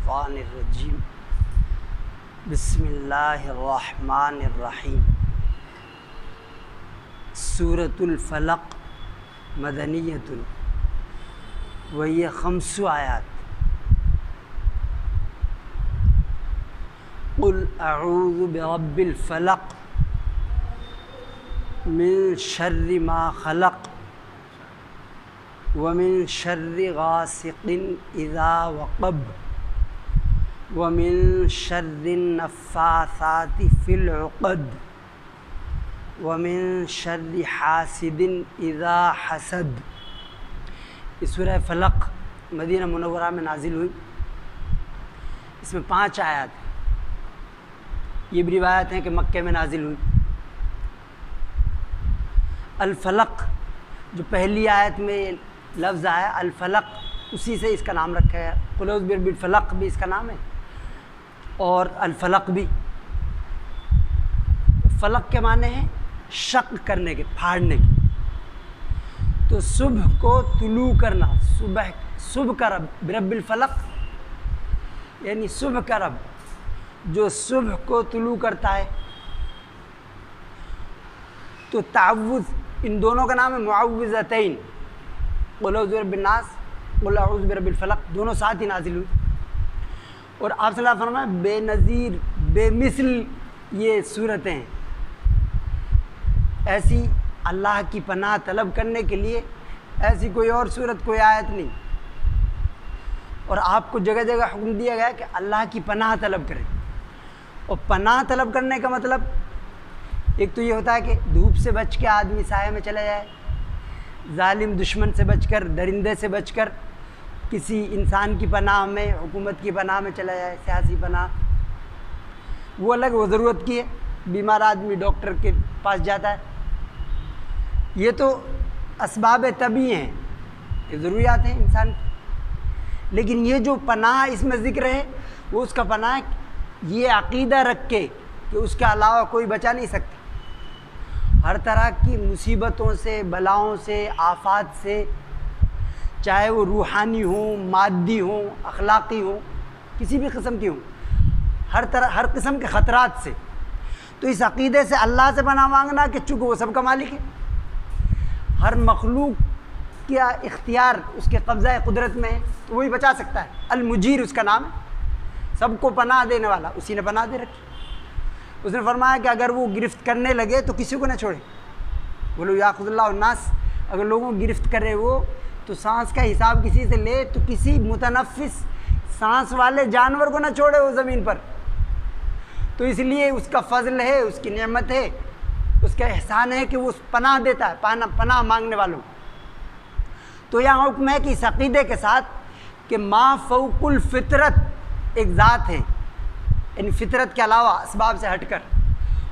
الشیطان الرجیم بسم اللہ الرحمن الرحیم سورۃ الفلق مدنیۃ وہی 5 آیات. قل اعوذ برب الفلق من شر ما خلق ومن شر غاسق اذا وقب ومن شر النفاثات في العقد ومن شر حاسد اذا حسد. اس سورہ فلق مدینہ منورہ میں نازل ہوئی. اس میں 5 آیات ہیں. یہ بھی روایت ہیں کہ مکہ میں نازل ہوئی. الفلق جو پہلی آیت میں لفظ آیا الفلق، اسی سے اس کا نام رکھا ہے. قل اعوذ برب الفلق بھی اس کا نام ہے اور الفلق بھی. فلق کے معنی ہیں شق کرنے کے، پھاڑنے کے. تو صبح کو طلوع کرنا، صبح کا رب برب الفلق یعنی صبح کا رب جو صبح کو طلوع کرتا ہے. تو تعوذ ان دونوں کا نام ہے معوذتین. قل اعوذ برب الناس، قل اعوذ برب الفلق، دونوں ساتھ ہی نازل ہوئی. اور آپ صلی اللہ علیہ وسلم فرمایا بے نظیر بے مثل یہ صورتیں ہیں. ایسی اللہ کی پناہ طلب کرنے کے لیے ایسی کوئی اور صورت، کوئی آیت نہیں. اور آپ کو جگہ جگہ حکم دیا گیا کہ اللہ کی پناہ طلب کریں. اور پناہ طلب کرنے کا مطلب ایک تو یہ ہوتا ہے کہ دھوپ سے بچ کے آدمی سائے میں چلا جائے، ظالم دشمن سے بچ کر، درندے سے بچ کر کسی انسان کی پناہ میں، حکومت کی پناہ میں چلا جائے، سیاسی پناہ وہ الگ، وہ ضرورت کی ہے. بیمار آدمی ڈاکٹر کے پاس جاتا ہے. یہ تو اسباب طبعی ہیں، یہ ضروریات ہیں انسان کی. لیکن یہ جو پناہ اس میں ذکر ہے وہ اس کا پناہ یہ عقیدہ رکھ کے کہ اس کے علاوہ کوئی بچا نہیں سکتا. ہر طرح کی مصیبتوں سے، بلاؤں سے، آفات سے، چاہے وہ روحانی ہوں، مادی ہوں، اخلاقی ہوں، کسی بھی قسم کی ہوں، ہر قسم کے خطرات سے. تو اس عقیدے سے اللہ سے پناہ مانگنا کہ چونکہ وہ سب کا مالک ہے، ہر مخلوق کا اختیار اس کے قبضہ قدرت میں ہے، تو وہی بچا سکتا ہے. المجیر اس کا نام ہے، سب کو پناہ دینے والا، اسی نے پناہ دے رکھی. اس نے فرمایا کہ اگر وہ گرفت کرنے لگے تو کسی کو نہ چھوڑے. بولو یاخذ اللہ الناس، اگر لوگوں کو گرفت کرے وہ تو سانس کا حساب کسی سے لے تو کسی متنفس سانس والے جانور کو نہ چھوڑے وہ زمین پر. تو اس لیے اس کا فضل ہے، اس کی نعمت ہے، اس کا احسان ہے کہ وہ پناہ دیتا ہے پناہ مانگنے والوں. تو یہاں حکم ہے کہ اس عقیدے کے ساتھ کہ ما فوق الفطرت ایک ذات ہے، یعنی فطرت کے علاوہ اسباب سے ہٹ کر،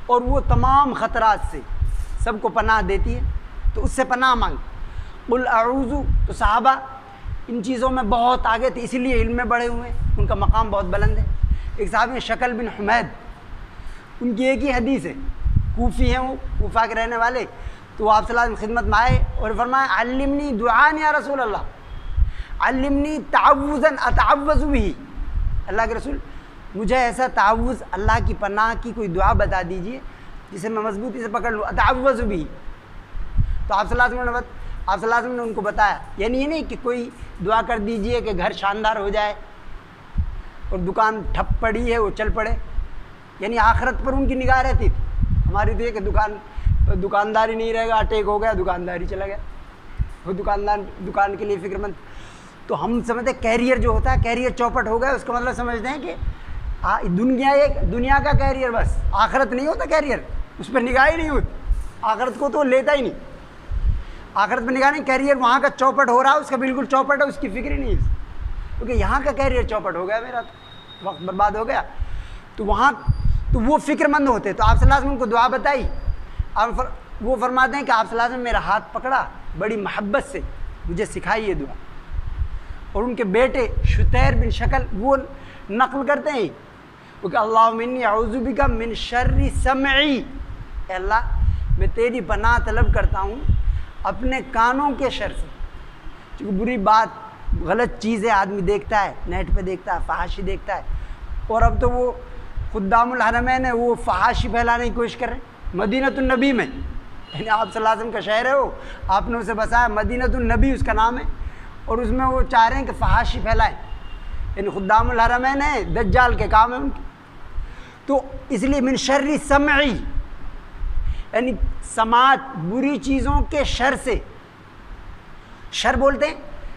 اور وہ تمام خطرات سے سب کو پناہ دیتی ہے، تو اس سے پناہ مانگ. قل اعوذ، تو صحابہ ان چیزوں میں بہت آگے تھے، اسی لیے علم میں بڑھے ہوئے ہیں، ان کا مقام بہت بلند ہے. ایک صحابی ہیں شکل بن حمید، ان کی ایک ہی حدیث ہے، کوفی ہیں، وہ کوفہ کے رہنے والے. تو آپ صلی اللہ علیہ وسلم خدمت میں آئے اور فرمایا علمنی دعان یا رسول اللہ، علمنی تعوذا اتعوذ به، اللہ کے رسول مجھے ایسا تعوذ، اللہ کی پناہ کی کوئی دعا بتا دیجئے جسے میں مضبوطی سے پکڑ لوں. اتعوذ به. تو آپ صلی اللہ علیہ وسلم نے ان کو بتایا، یعنی یہ نہیں کہ کوئی دعا کر دیجئے کہ گھر شاندار ہو جائے اور دکان ٹھپ پڑی ہے وہ چل پڑے، یعنی آخرت پر ان کی نگاہ رہتی تھی. ہماری تو یہ کہ دکانداری نہیں رہے گا، اٹیک ہو گیا، دکانداری چلا گیا، وہ دکان کے لیے فکر مند. تو ہم سمجھتے ہیں کیریئر جو ہوتا ہے، کیریئر چوپٹ ہو گیا، اس کا مطلب سمجھتے ہیں کہ دنیا کا کیریئر، بس آخرت نہیں ہوتا کیریئر، اس پہ نگاہ ہی نہیں ہوتی. آخرت کو تو لیتا ہی نہیں، آخرت پہ نگاہ نہیں. کیریئر وہاں کا چوپٹ ہو رہا ہے، اس کا بالکل چوپٹ ہے، اس کی فکر ہی نہیں ہے، کیونکہ یہاں کا کیریئر چوپٹ ہو گیا، میرا تو وقت برباد ہو گیا. تو وہاں تو وہ فکر مند ہوتے. تو آپ صلی اللہ علیہ وسلم کو دعا بتائی، وہ فرماتے ہیں کہ آپ صلی اللہ علیہ وسلم میرا ہاتھ پکڑا بڑی محبت سے، مجھے سکھائی یہ دعا. اور ان کے بیٹے شتیر بن شکل وہ نقل کرتے ہیں کہ اللہم انی اعوذ بک من شر سمعی، اے اللہ میں تیری پناہ طلب کرتا ہوں اپنے کانوں کے شر سے. چونکہ بری بات غلط چیزیں آدمی دیکھتا ہے، نیٹ پہ دیکھتا ہے، فحاشی دیکھتا ہے، اور اب تو وہ خدام الحرمین ہے، وہ فحاشی پھیلانے کی کوشش کر رہے ہیں مدینۃ النبی میں، یعنی آپ صلی اللہ علیہ وسلم کا شہر ہے وہ، آپ نے اسے بسایا، مدینۃ النبی اس کا نام ہے، اور اس میں وہ چاہ رہے ہیں کہ فحاشی پھیلائیں، یعنی خدام الحرمین ہے، دجال کے کام ہیں ان کے. تو اس لیے من شر سمعی، یعنی سماعت، بری چیزوں کے شر سے. شر بولتے ہیں،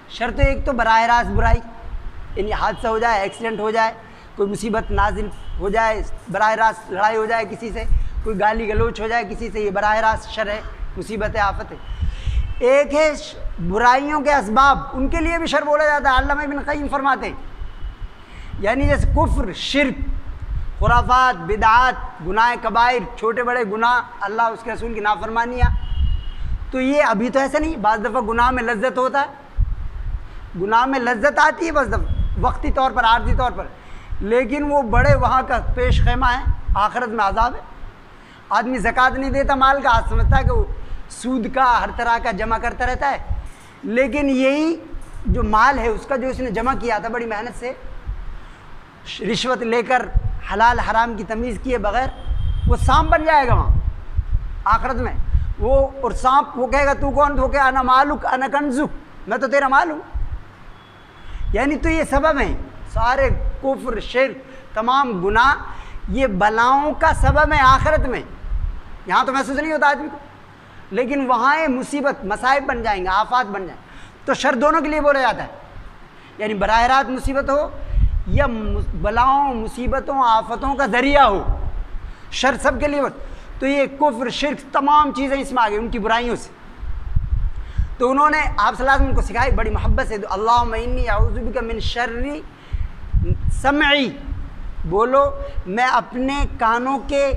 شر تو ایک تو براہ راست برائی، یعنی حادثہ ہو جائے، ایکسیڈنٹ ہو جائے، کوئی مصیبت نازل ہو جائے، براہ راست لڑائی ہو جائے کسی سے، کوئی گالی گلوچ ہو جائے کسی سے، یہ براہ راست شر ہے، مصیبت ہے، آفت ہے. ایک ہے برائیوں کے اسباب، ان کے لیے بھی شر بولا جاتا ہے. علامہ ابن قیم فرماتے ہیں یعنی جیسے کفر، شرک، خرافات، بدعات، گناہ کبائر، چھوٹے بڑے گناہ، اللہ اس کے رسول کی نافرمانیاں. تو یہ ابھی تو ایسا نہیں، بعض دفعہ گناہ میں لذت ہوتا ہے، گناہ میں لذت آتی ہے بعض دفعہ، وقتی طور پر، عارضی طور پر، لیکن وہ بڑے وہاں کا پیش خیمہ ہے، آخرت میں عذاب ہے. آدمی زکوٰۃ نہیں دیتا مال کا، آج سمجھتا ہے کہ وہ سود کا ہر طرح کا جمع کرتا رہتا ہے، لیکن یہی جو مال ہے اس کا جو اس نے جمع کیا تھا بڑی محنت سے، رشوت لے کر، حلال حرام کی تمیز کیے بغیر، وہ سانپ بن جائے گا وہاں آخرت میں. وہ اور سانپ وہ کہے گا تو کون؟ تو کہ انا مالک انا کنزک، میں تو تیرا مال ہوں. یعنی تو یہ سبب ہیں سارے، کفر، شرک، تمام گناہ، یہ بلاؤں کا سبب ہے آخرت میں. یہاں تو محسوس نہیں ہوتا آدمی کو، لیکن وہاں یہ مصیبت، مصائب بن جائیں گے، آفات بن جائیں. تو شر دونوں کے لیے بولا جاتا ہے، یعنی براہ راست مصیبت ہو یا بلاؤں، مصیبتوں، آفتوں کا ذریعہ ہو، شر سب کے لیے. تو یہ کفر، شرک، تمام چیزیں اس میں آ گئی ان کی برائیوں سے. تو انہوں نے آپ صلی اللہ علیہ وسلم کو سکھائی بڑی محبت سے، اللہم انی اعوذ بک من شر سمعی، بولو میں اپنے کانوں کے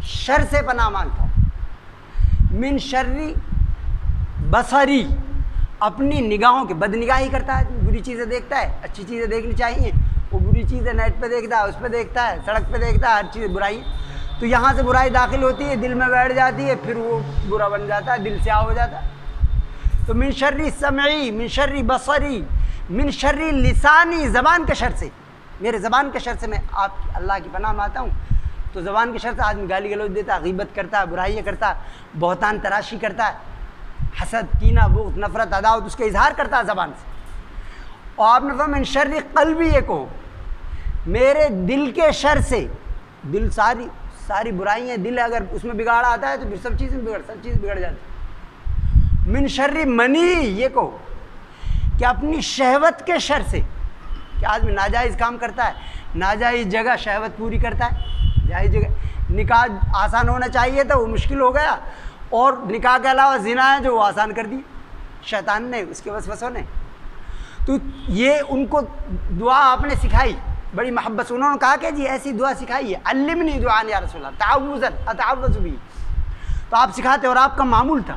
شر سے پناہ مانگتا ہوں. من شر بصری، اپنی نگاہوں کے، بد نگاہی کرتا ہے، بری چیزیں دیکھتا ہے، اچھی چیزیں دیکھنی چاہیے، وہ بری چیزیں نیٹ پہ دیکھتا ہے، اس پہ دیکھتا ہے، سڑک پہ دیکھتا ہے، ہر چیز برائی. تو یہاں سے برائی داخل ہوتی ہے، دل میں بیٹھ جاتی ہے، پھر وہ برا بن جاتا ہے، دل سیاہ ہو جاتا ہے. تو من شر سمعی، من شر بصری، من شر لسانی، زبان کے شر سے، میرے زبان کے شر سے میں آپ اللہ کی پناہ مانگتا ہوں. تو زبان کے شر سے آدمی گالی گلوچ دیتا ہے، غیبت کرتا ہے، برائیاں کرتا ہے، بہتان تراشی کرتا ہے، حسد، کینہ، بغض، نفرت، عداوت، اس کا اظہار کرتا ہے زبان سے. اور آپ نے فرمایا من شر قلبی، یہ کہو میرے دل کے شر سے. دل ساری برائیاں، دل اگر اس میں بگاڑ آتا ہے تو پھر سب چیز بگڑ جاتی ہے. من شر منی، یہ کہو کہ اپنی شہوت کے شر سے، کہ آدمی ناجائز کام کرتا ہے، ناجائز جگہ شہوت پوری کرتا ہے، جائز جگہ. نکاح آسان ہونا چاہیے تھا وہ مشکل ہو گیا، اور نکاح کے علاوہ زنا ہے جو وہ آسان کر دی شیطان نے، اس کے وسوسوں نے. تو یہ ان کو دعا آپ نے سکھائی بڑی محبت سے. انہوں نے کہا کہ جی ایسی دعا سکھائی ہے، علمنی دعان یا رسول اللہ تعوذا اتعوذ بھی. تو آپ سکھاتے، اور آپ کا معمول تھا،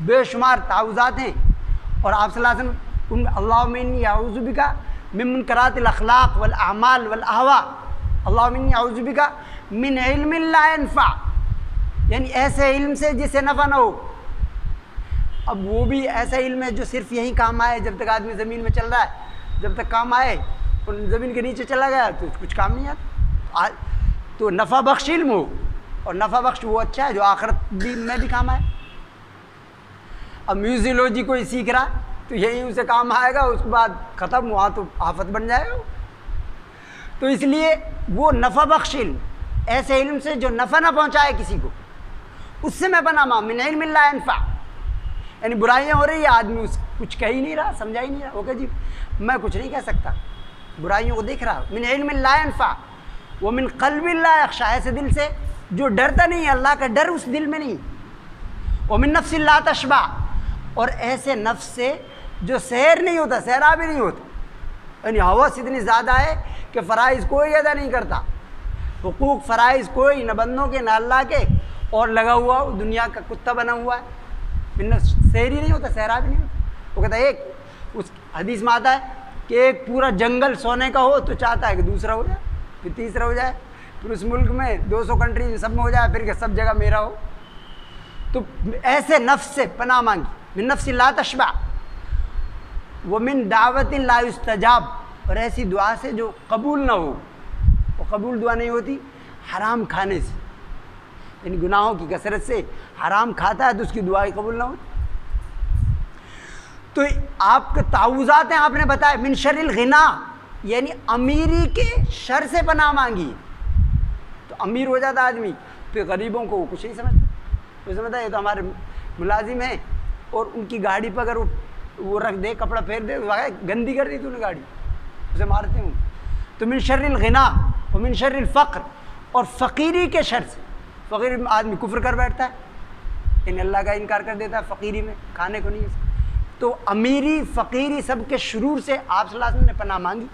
بے شمار تعوذات ہیں. اور آپ صلی اللہ علیہ وسلم اللہم انی اعوذ بک من منکرات الاخلاق والاعمال والاہواء، اللہم انی اعوذ بک من علم لا ينفع، یعنی ایسے علم سے جسے نفع نہ ہو. اب وہ بھی ایسا علم ہے جو صرف یہیں کام آئے جب تک آدمی زمین میں چل رہا ہے، جب تک کام آئے اور زمین کے نیچے چلا گیا تو کچھ کام نہیں آتا. تو نفع بخش علم ہو، اور نفع بخش وہ اچھا ہے جو آخرت میں بھی کام آئے. اب میوزیولوجی کوئی سیکھ رہا تو یہی اسے کام آئے گا، اس کے بعد ختم ہوا تو آفت بن جائے گا. تو اس لیے وہ نفع بخش علم، ایسے علم سے جو نفع نہ پہنچائے کسی کو، اس سے میں پناہ مانگتا ہوں. من علم لا ينفع، یعنی برائیاں ہو رہی ہے، آدمی کچھ کہہ ہی نہیں رہا، سمجھا ہی نہیں رہا، وہ کہ جی میں کچھ نہیں کہہ سکتا، برائیوں کو دیکھ رہا. من علم لا ينفع ومن قلب لا يخشى، ایسے دل سے جو ڈرتا نہیں ہے، اللہ کا ڈر اس دل میں نہیں. ومن نفس لا تشبع، اور ایسے نفس سے جو سیر نہیں ہوتا، سیراب بھی نہیں ہوتا، یعنی ہوس اتنی زیادہ ہے کہ فرائض کوئی ادا نہیں کرتا، حقوق فرائض کوئی، نہ بندوں کے نہ اللہ کے، اور لگا ہوا دنیا کا کتا بنا ہوا ہے. سیر ہی نہیں ہوتا، سیراب بھی نہیں ہوتا. وہ کہتا ہے ایک، اس حدیث میں آتا ہے کہ ایک پورا جنگل سونے کا ہو تو چاہتا ہے کہ دوسرا ہو جائے، پھر تیسرا ہو جائے، پھر اس ملک میں 200 کنٹری سب میں ہو جائے، پھر کہ سب جگہ میرا ہو. تو ایسے نفس سے پناہ مانگی. من نفس لا تشبع ومن دعوت لا یستجاب، اور ایسی دعا سے جو قبول نہ ہو، وہ قبول دعا نہیں ہوتی حرام کھانے سے، یعنی گناہوں کی کثرت سے حرام کھاتا ہے تو اس کی دعائیں قبول نہ ہوتی۔ تو آپ کے تعوذات ہیں، آپ نے بتایا من شر الغنا، یعنی امیری کے شر سے پناہ مانگی۔ تو امیر ہو جاتا آدمی پھر غریبوں کو وہ کچھ نہیں سمجھتا، وہ سمجھتا ہے یہ تو ہمارے ملازم ہیں، اور ان کی گاڑی پہ اگر وہ رکھ دے، کپڑا پھیر دے، گندی کر دی تو نے گاڑی، اسے مارتے ہوں۔ تو من شر الغنا و من شر الفقر، اور فقیری کے شر سے، فقیر آدمی کفر کر بیٹھتا ہے، یعنی اللہ کا انکار کر دیتا ہے فقیری میں، کھانے کو نہیں۔ تو امیری فقیری سب کے شرور سے آپ صلی اللہ علیہ وسلم نے پناہ مانگی،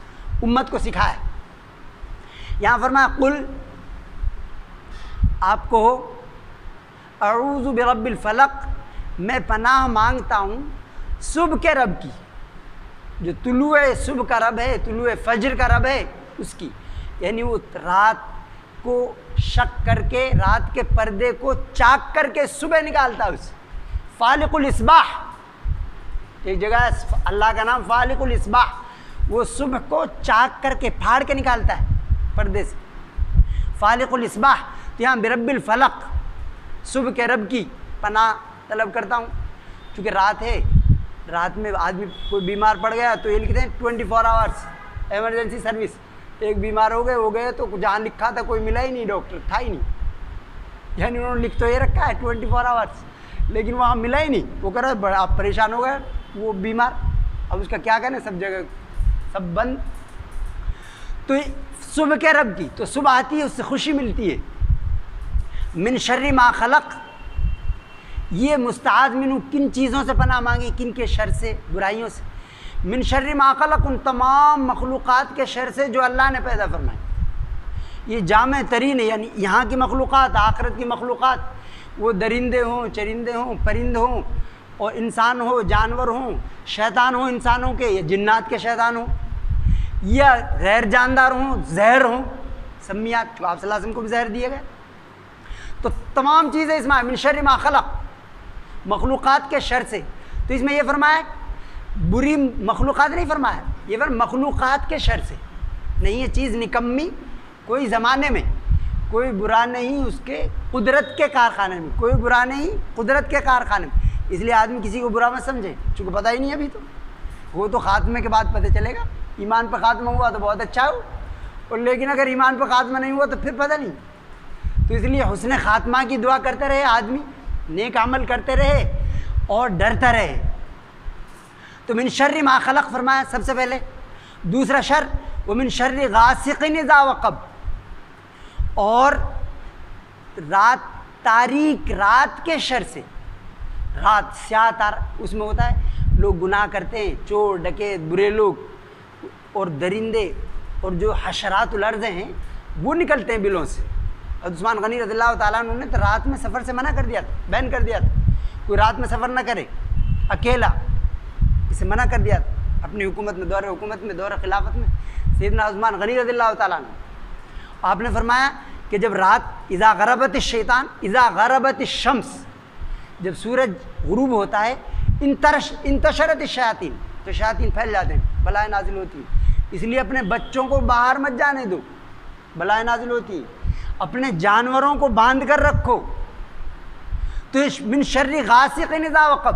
امت کو سکھایا۔ یہاں فرمایا قل، آپ کو اعوذ برب الفلق، میں پناہ مانگتا ہوں صبح کے رب کی، جو طلوع صبح کا رب ہے، طلوع فجر کا رب ہے اس کی، یعنی وہ رات کو شک کر کے، رات کے پردے کو چاک کر کے صبح نکالتا ہے اسے، فالق الاصباح، ایک جگہ ہے اللہ کا نام فالق الاصباح، وہ صبح کو چاک کر کے پھاڑ کے نکالتا ہے پردے سے، فالق الاصباح۔ تو یہاں برب الفلق، صبح کے رب کی پناہ طلب کرتا ہوں، چونکہ رات ہے، رات میں آدمی کوئی بیمار پڑ گیا تو یہ لکھتے ہیں 24 آورس ایمرجنسی سروس، ایک بیمار ہو گئے تو جہاں لکھا تھا کوئی ملا ہی نہیں، ڈاکٹر تھا ہی نہیں، یعنی انہوں نے لکھ تو یہ رکھا ہے 24 آورس، لیکن وہاں ملا ہی نہیں، وہ کہہ رہا ہے آپ پریشان ہو گئے، وہ بیمار، اب اس کا کیا کہنا، سب جگہ سب بند۔ تو صبح کے رب کی، تو صبح آتی ہے اس سے خوشی ملتی ہے۔ من شر ما خلق، یہ مستعاذ منہ، کن چیزوں سے پناہ مانگی، کن کے شر سے، برائیوں سے۔ من شر ما خلق، ان تمام مخلوقات کے شر سے جو اللہ نے پیدا فرمائی۔ یہ جامع ترین ہے، یعنی یہاں کی مخلوقات، آخرت کی مخلوقات، وہ درندے ہوں، چرندے ہوں، پرند ہوں، اور انسان ہو، جانور ہوں، شیطان ہوں انسانوں کے، یا جنات کے شیطان ہوں، یا غیر جاندار ہوں، زہر ہوں، سمیات، تو آپ صلی اللہ علیہ وسلم کو بھی زہر دیے گئے۔ تو تمام چیزیں اس میں من شر ما خلق، مخلوقات کے شر سے۔ تو اس میں یہ فرمایا بری مخلوقات نہیں فرمایا، یہ مخلوقات کے شر سے نہیں، یہ چیز نکمی، کوئی زمانے میں کوئی برا نہیں، اس کے قدرت کے کارخانے میں کوئی برا نہیں، قدرت کے کارخانے میں۔ اس لیے آدمی کسی کو برا مت سمجھے، چونکہ پتہ ہی نہیں ابھی تو، وہ تو خاتمے کے بعد پتہ چلے گا۔ ایمان پہ خاتمہ ہوا تو بہت اچھا ہو، اور لیکن اگر ایمان پہ خاتمہ نہیں ہوا تو پھر پتہ نہیں۔ تو اس لیے حسن خاتمہ کی دعا کرتے رہے آدمی، نیک عمل کرتے رہے اور ڈرتا رہے۔ تو من شر ما خلق فرمایا سب سے پہلے۔ دوسرا شر ومن شر غاسق اذا وقب، اور رات، تاریک رات کے شر سے۔ رات سیاہ تار اس میں ہوتا ہے، لوگ گناہ کرتے ہیں، چور ڈکیت برے لوگ اور درندے اور جو حشرات الارض ہیں وہ نکلتے ہیں بلوں سے۔ عثمان غنی رضی اللہ تعالیٰ عنہ نے تو رات میں سفر سے منع کر دیا تھا، بین کر دیا تھا، کوئی رات میں سفر نہ کرے اکیلا، اسے منع کر دیا تھا اپنی حکومت میں، دور حکومت میں، دور خلافت میں سیدنا عثمان غنی رضی اللہ تعالیٰ عنہ۔ آپ نے فرمایا کہ جب رات اذا غربت الشیطان اذا غربت الشمس، جب سورج غروب ہوتا ہے، انتشرت الشیاطین، تو شیاطین پھیل جاتے ہیں، بلائیں نازل ہوتی ہیں۔ اس لیے اپنے بچوں کو باہر مت جانے دو، بلائیں نازل ہوتی ہیں۔ اپنے جانوروں کو باندھ کر رکھو۔ تو من شر غاسق اذا وقب،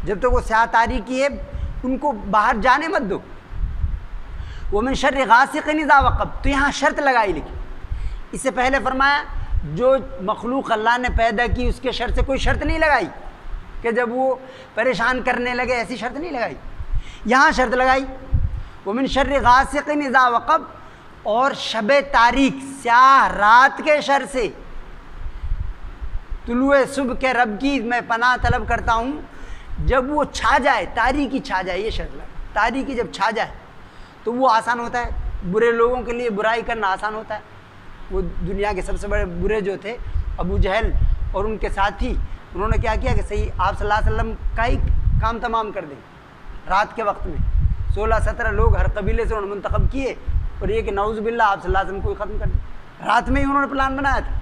جب تک وہ سیاہ تاریکی ہے ان کو باہر جانے مت دو۔ ومن شر غاسق اذا وقب، تو یہاں شرط لگائی لکھی۔ اس سے پہلے فرمایا جو مخلوق اللہ نے پیدا کی اس کے شر سے کوئی شرط نہیں لگائی کہ جب وہ پریشان کرنے لگے، ایسی شرط نہیں لگائی، یہاں شرط لگائی ومن شر غاسق اذا وقب، اور شب تاریک سیاہ رات کے شر سے، طلوع صبح کے رب کی میں پناہ طلب کرتا ہوں جب وہ چھا جائے، تاریکی چھا جائے، یہ شرط لگا، تاریکی جب چھا جائے تو وہ آسان ہوتا ہے، برے لوگوں کے لیے برائی کرنا آسان ہوتا ہے۔ وہ دنیا کے سب سے بڑے برے جو تھے ابو جہل اور ان کے ساتھی، انہوں نے کیا کیا کہ صحیح آپ صلی اللہ علیہ وسلم کا ہی کام تمام کر دیں۔ رات کے وقت میں 16-17 لوگ ہر قبیلے سے انہوں نے منتخب کیے، اور یہ کہ نعوذ باللہ آپ صلی اللہ علیہ وسلم کو ہی ختم کر دیں، رات میں ہی انہوں نے پلان بنایا تھا۔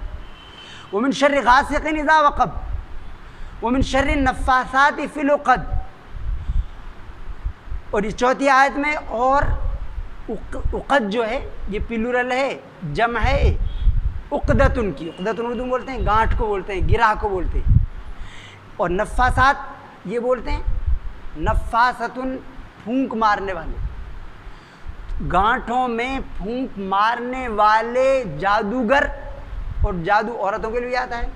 ومن شر غاسق اذا وقب ومن شر النفاثات فی العقد، اور اس چوتھی آیت میں اور عقد جو ہے یہ پلورل ہے، جمع ہے عقدتن کی، عقدتن اردو میں بولتے ہیں گانٹھ کو بولتے ہیں، گرہ کو بولتے ہیں، اور نفاسات یہ بولتے ہیں نفاستن پھونک مارنے والے، گانٹھوں میں پھونک مارنے والے جادوگر، اور جادو عورتوں کے لیے آتا ہے،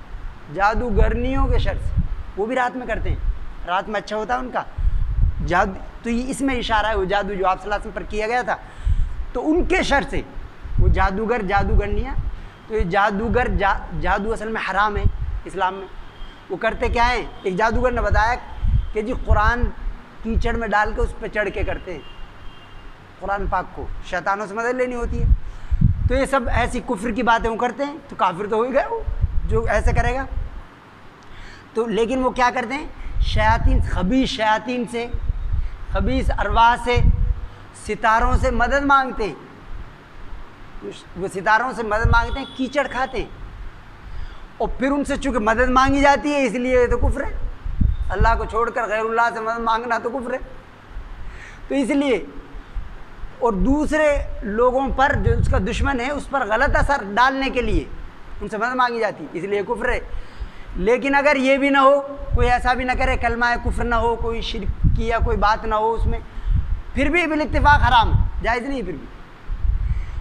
جادوگرنیوں کے شر سے، وہ بھی رات میں کرتے ہیں، رات میں اچھا ہوتا ہے ان کا جادو، تو یہ اس میں اشارہ ہے وہ جادو جو آپ صلی اللہ علیہ وسلم پر کیا گیا تھا، تو ان کے شر سے وہ جادوگر جادوگرنیاں، تو یہ جادوگر جادو اصل میں حرام ہے اسلام میں، وہ کرتے کیا ہیں، ایک جادوگر نے بتایا کہ جی قرآن کیچڑ میں ڈال کے اس پہ چڑھ کے کرتے ہیں، قرآن پاک کو شیطانوں سے مدد لینی ہوتی ہے، تو یہ سب ایسی کفر کی باتیں وہ کرتے ہیں، تو کافر تو ہو ہی گئے وہ جو ایسے کرے گا، تو لیکن وہ کیا کرتے ہیں، شیاطین، خبیث شیاطین سے، خبیث ارواح سے، ستاروں سے مدد مانگتے ہیں، وہ ستاروں سے مدد مانگتے ہیں، کیچڑ کھاتے ہیں، اور پھر ان سے چونکہ مدد مانگی جاتی ہے اس لیے یہ تو کفر ہے، اللہ کو چھوڑ کر غیر اللہ سے مدد مانگنا تو کفر ہے، تو اس لیے، اور دوسرے لوگوں پر جو اس کا دشمن ہے اس پر غلط اثر ڈالنے کے لیے ان سے مدد مانگی جاتی ہے، اس لیے کفر ہے۔ لیکن اگر یہ بھی نہ ہو، کوئی ایسا بھی نہ کرے، کلمہ کفر نہ ہو، کوئی شرک کی یا کوئی بات نہ ہو اس میں، پھر بھی بالاتفاق حرام ہے، جائز نہیں ہے پھر بھی۔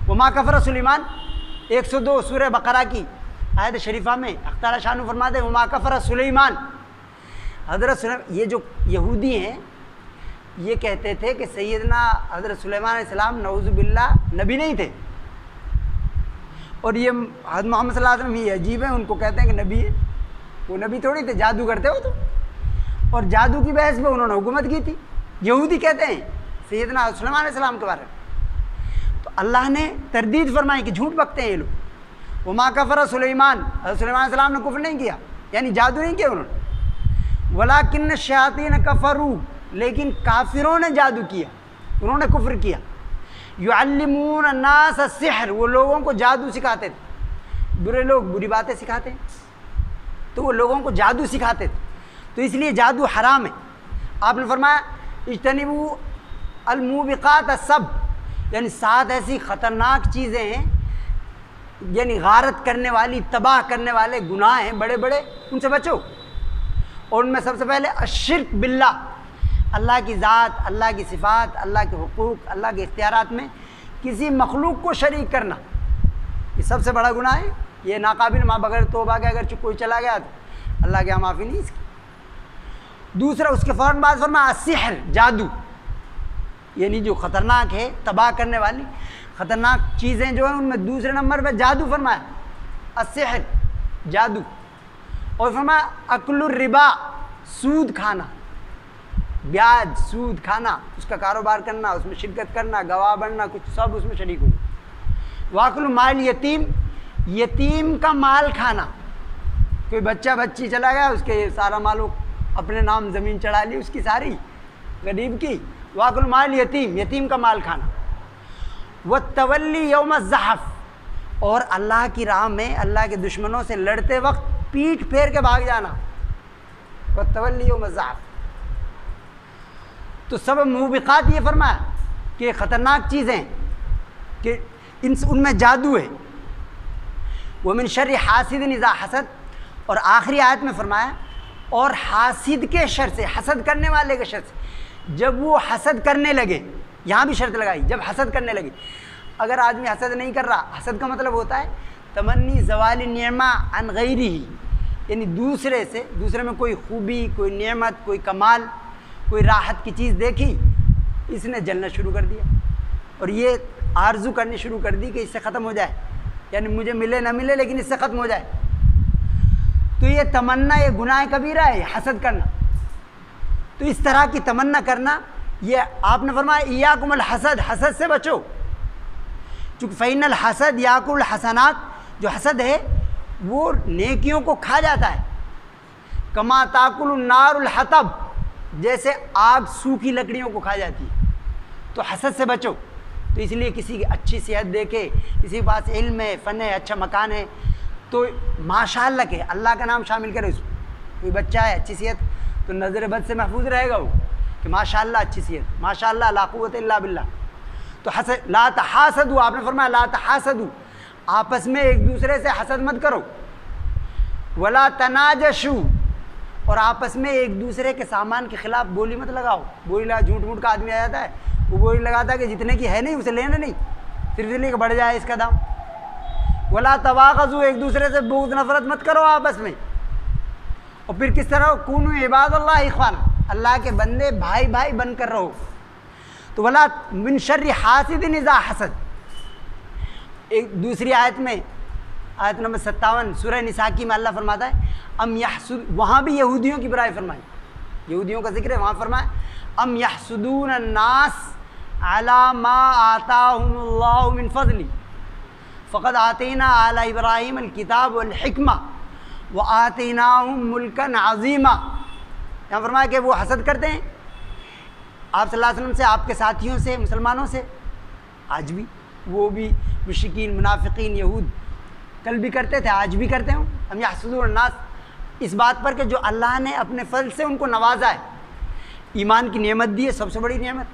وما کفر سلیمان 102 سورہ بقرہ کی آیت شریفہ میں اللہ تعالیٰ شانہ فرماتے ہیں وما کفر سلیمان، حضرت سلیمان، یہ جو یہودی ہیں یہ کہتے تھے کہ سیدنا حضرت سلیمان علیہ السلام نعوذ باللہ نبی نہیں تھے، اور یہ حضرت محمد صلی اللہ علیہ وسلم یہ عجیب ہے، ان کو کہتے ہیں کہ نبی ہے، وہ نبی تھوڑی تھے، جادو کرتے ہو تو، اور جادو کی بحث پہ انہوں نے حکومت کی تھی، یہودی کہتے ہیں سیدنا سلیمان علیہ السلام کے بارے میں، تو اللہ نے تردید فرمائی کہ جھوٹ بکتے ہیں یہ لوگ۔ وما کفر سلیمان، حضرت سلیمان علیہ السلام نے کفر نہیں کیا، یعنی جادو نہیں کیا انہوں نے، ولکن الشیاطین کفروا، لیکن کافروں نے جادو کیا، انہوں نے کفر کیا، یعلمون الناس السحر، وہ لوگوں کو جادو سکھاتے تھے، برے لوگ بری باتیں سکھاتے ہیں تو وہ لوگوں کو جادو سکھاتے تھے، تو اس لیے جادو حرام ہے۔ آپ نے فرمایا اجتنبوا الموبقات السبع، یعنی 7 ایسی خطرناک چیزیں ہیں، یعنی غارت کرنے والی، تباہ کرنے والے گناہ ہیں بڑے بڑے، ان سے بچو، اور ان میں سب سے پہلے الشرک باللہ، اللہ کی ذات، اللہ کی صفات، اللہ کے حقوق، اللہ کے اختیارات میں کسی مخلوق کو شریک کرنا، یہ سب سے بڑا گناہ ہے، یہ ناقابل ماں بغیر توبہ کے اگر کوئی چلا گیا تو اللہ کے یہاں معافی نہیں اس کی۔ دوسرا اس کے فوراً بعد فرمایا السحر، جادو، یعنی جو خطرناک ہے، تباہ کرنے والی خطرناک چیزیں جو ہیں ان میں دوسرے نمبر پہ جادو فرمایا، السحر جادو، اور فرمایا اکل الربا، سود کھانا، بیاج سود کھانا، اس کا کاروبار کرنا، اس میں شرکت کرنا، گواہ بننا، کچھ سب اس میں شریک ہو۔ واکل مال یتیم، یتیم کا مال کھانا، کوئی بچہ بچی چلا گیا اس کے سارا مال اپنے نام زمین چڑھا لی اس کی ساری غریب کی، واکل مال یتیم، یتیم کا مال کھانا، والتولی یوم الزحف، اور اللہ کی راہ میں اللہ کے دشمنوں سے لڑتے وقت پیٹھ پھیر کے بھاگ جانا، والتولی یوم الزحف۔ تو سب موبقات یہ فرمایا کہ خطرناک چیزیں کہ ان میں جادو ہے، ومن شر حاسد اذا حسد، اور آخری آیت میں فرمایا اور حاسد کے شر سے، حسد کرنے والے کے شر سے، جب وہ حسد کرنے لگے، یہاں بھی شرط لگائی جب حسد کرنے لگے، اگر آدمی حسد نہیں کر رہا، حسد کا مطلب ہوتا ہے تمنی زوال نعمہ عن غیرہ، یعنی دوسرے میں کوئی خوبی، کوئی نعمت، کوئی کمال، کوئی راحت کی چیز دیکھی، اس نے جلنا شروع کر دیا، اور یہ آرزو کرنی شروع کر دی کہ اس سے ختم ہو جائے، یعنی مجھے ملے نہ ملے لیکن اس سے ختم ہو جائے، تو یہ تمنا، یہ گناہ کبیرہ ہے حسد کرنا۔ تو اس طرح کی تمنا کرنا، یہ آپ نے فرمایا ایاکم الحسد، حسد سے بچو، چونکہ فإن الحسد یاکل الحسنات، جو حسد ہے وہ نیکیوں کو کھا جاتا ہے، کما تاکل النار الحطب، جیسے آگ سوکھی لکڑیوں کو کھا جاتی ہے، تو حسد سے بچو۔ تو اس لیے کسی کی اچھی صحت دیکھے، کسی کے پاس علم ہے، فن ہے، اچھا مکان ہے، تو ماشاء اللہ کہ اللہ کا نام شامل کرے اس میں، کوئی بچہ ہے اچھی صحت تو نظر بد سے محفوظ رہے گا وہ، کہ ماشاء اللہ اچھی صحت، ماشاء اللہ لا قوت الا باللہ. تو حسد، لا تحاسدوا، آپ نے فرمایا لا تحاسدوا، آپس میں ایک دوسرے سے حسد مت کرو. ولا تناجشوا، اور آپس میں ایک دوسرے کے سامان کے خلاف بولی مت لگاؤ. بولی لگا، جھوٹ موٹ کا آدمی آ جاتا ہے، وہ بولی لگاتا ہے کہ جتنے کی ہے نہیں اسے لینا نہیں، صرف اس لیے کہ بڑھ جائے اس کا دام. ولا تواغضوا، ایک دوسرے سے بغض نفرت مت کرو آپس میں. اور پھر کس طرح کونوا عباد اللہ اخوانا، اللہ کے بندے بھائی بھائی بن کر رہو. تو ولا من شر حاسد اذا حسد. ایک دوسری آیت میں، آیت نمبر 57 سورہ نساء کی میں اللہ فرماتا ہے ام یحسد، وہاں بھی یہودیوں کی برائی فرمائی، یہودیوں کا ذکر ہے، وہاں فرمایا ام یحسدون الناس علی ما آتاہم اللہ من فضل فقد آتینا آل ابراہیم الکتاب والحکمہ وآتیناہم ملکا عظیما. یہاں فرمایا کہ وہ حسد کرتے ہیں آپ صلی اللہ علیہ وسلم سے، آپ کے ساتھیوں سے، مسلمانوں سے. آج بھی وہ بھی مشرکین، منافقین، یہود کل بھی کرتے تھے، آج بھی کرتے ہوں. ہم یحسدون الناس، اس بات پر کہ جو اللہ نے اپنے فضل سے ان کو نوازا ہے، ایمان کی نعمت دی ہے سب سے بڑی نعمت،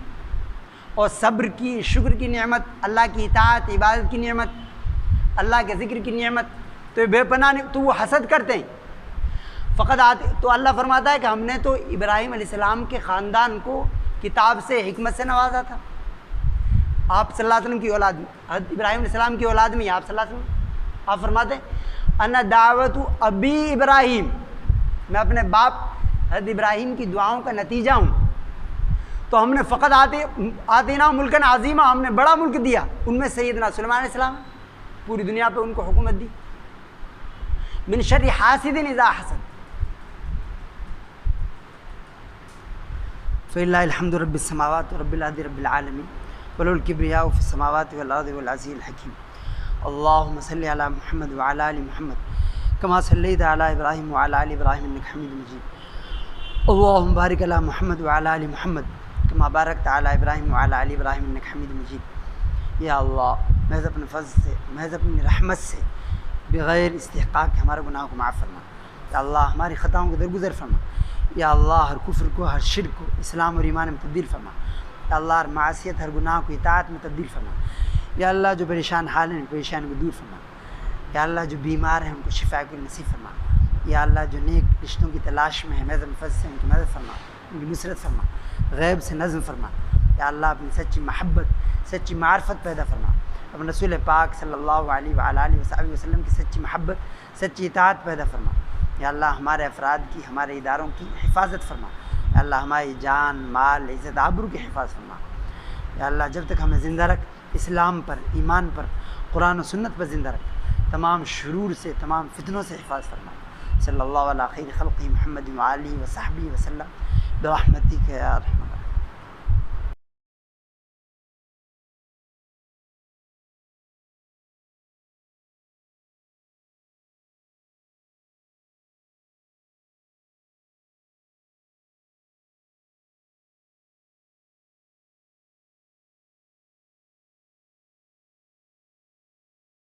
اور صبر کی، شکر کی نعمت، اللہ کی اطاعت، عبادت کی نعمت، اللہ کے ذکر کی نعمت، تو یہ بے پناہ تو وہ حسد کرتے ہیں. فقط آتے، تو اللہ فرماتا ہے کہ ہم نے تو ابراہیم علیہ السلام کے خاندان کو کتاب سے، حکمت سے نوازا تھا. آپ صلی اللہ علیہ وسلم کی اولاد میں، حضرت ابراہیم علیہ السلام کی اولاد میں آپ صلی اللہ علیہ وسلم، آپ فرماتے ہیں انا دعوت ابی ابراہیم، میں اپنے باپ حضرت ابراہیم کی دعاؤں کا نتیجہ ہوں. تو ہم نے فقط آتینا ملکن عظیمہ، ہم نے بڑا ملک دیا. ان میں سیدنا سلیمان علیہ السلام، پوری دنیا پہ ان کو حکومت دی. من شر حاسد اذا حسد. فللہ الحمد رب السماوات ورب الارض رب العالمین وله الكبریاء فی السماوات والارض والعزیز الحکیم. اللہم صلی علی محمد وعلی آل محمد کما صلیت علی ابراہیم وعلی آل ابراہیم انک حمید مجید. اللہم بارک علی محمد وعلی آل محمد کما بارکت علی ابراہیم وعلی آل ابراہیم انک حمید مجید. یا اللہ، محض اپنے فضل سے، محض اپنی رحمت سے، بغیر استحقاق کے ہمارے گناہوں کو معاف فرما. یا اللہ ہماری خطاؤں کو درگزر فرما. یا اللہ ہر کفر کو، ہر شرک کو اسلام اور ایمان میں تبدیل فرما. یا اللہ ہر معصیت، ہر گناہ کو اطاعت میں تبدیل فرما. یا اللہ جو پریشان حال ہیں ان پریشانی کو دور فرما. یا اللہ جو بیمار ہیں ان کو شفا کو نصیب فرما. یا اللہ جو نیک رشتوں کی تلاش میں ہیں، محض اپنے فضل سے ان کی مدد فرما، ان کی نصرت فرما، غیب سے نظم فرما. یا اللہ اپنی سچی محبت، سچی معرفت پیدا فرما. اپنے رسول پاک صلی اللہ علیہ وآلہ وسلم کی سچی محبت، سچی اطاعت پیدا فرما. یا اللہ ہمارے افراد کی، ہمارے اداروں کی حفاظت فرما. یا اللہ ہماری جان، مال، عزت، آبرو کی حفاظت فرما. یا اللہ جب تک ہمیں زندہ رکھ، اسلام پر، ایمان پر، قرآن و سنت پر زندہ رکھ. تمام شرور سے، تمام فتنوں سے حفاظت فرما. صلی اللہ علیہ خیر خلقہ محمد وآلہ وصحبہ وسلم برحمتک یا ارحم